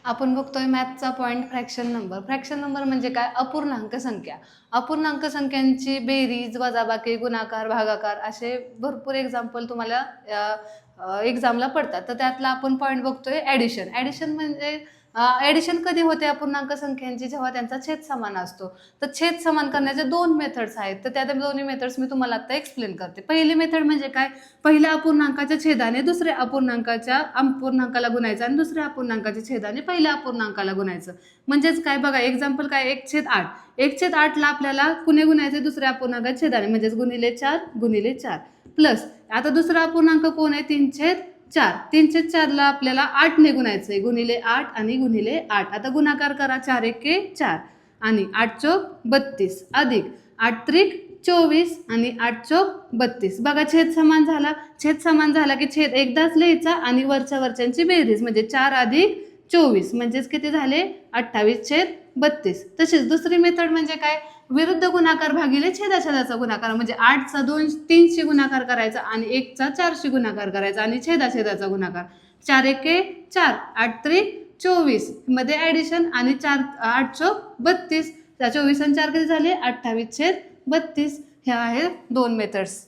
आपण बघतोय मॅथचा point fraction number. Fraction number म्हणजे काय? अपूर्णांक संख्या. अपूर्णांक संख्यांची बेरीज, वजाबाकी, गुणाकार, भागाकार असे भरपूर एक्झाम्पल तुम्हाला एक्झामला पडतात. तर त्यातला आपण पॉईंट बघतोय ॲडिशन. ॲडिशन म्हणजे ॲडिशन कधी होते अपूर्णांक संख्यांची? जेव्हा त्यांचा छेद समान असतो. तर छेद समान करण्याचे 2 मेथड्स आहेत. तर त्या दोन्ही मेथड्स मी तुम्हाला आता एक्सप्लेन करते. पहिली मेथड म्हणजे काय? पहिल्या अपूर्णांकाच्या छेदाने दुसऱ्या अपूर्णांकाला गुणायचं आणि दुसऱ्या अपूर्णांकाच्या छेदाने पहिल्या अपूर्णांकाला गुणायचं. म्हणजेच काय बघा, एक्झाम्पल काय? 1/8. 1/8ला आपल्याला कुणे गुणायचे? दुसऱ्या अपूर्णांकाच्या छेदाने, म्हणजेच गुणिले 4 प्लस आता दुसरा अपूर्णांक कोण आहे? 3/4. 3/4ला आपल्याला 8 ने गुणायचंय, गुणिले 8 आणि गुणिले 8. आता गुणाकार करा. 4 एके 4 आणि 8 चौक 32 अधिक 8 त्रिक 24 आणि 8 चौक 32. बघा छेद समान झाला. छेद समान झाला की छेद एकदाच लिहायचा आणि वरच्यांची बेरीज म्हणजे 4 अधिक 24 म्हणजेच किती झाले? 28/32. तसेच दुसरी मेथड म्हणजे काय? विरुद्ध गुणाकार भागिले छेदाछेदाचा गुणाकार, म्हणजे 8चा 3शी गुणाकार करायचा आणि 1चा 4शी गुणाकार करायचा आणि छेदाछेदाचा गुणाकार. 4 एके 4, 8 त्रिक 24 मध्ये ॲडिशन आणि 8 चौक 32. 24 आणि 4 किती झाले? 28/32. ह्या आहेत 2 मेथड्स.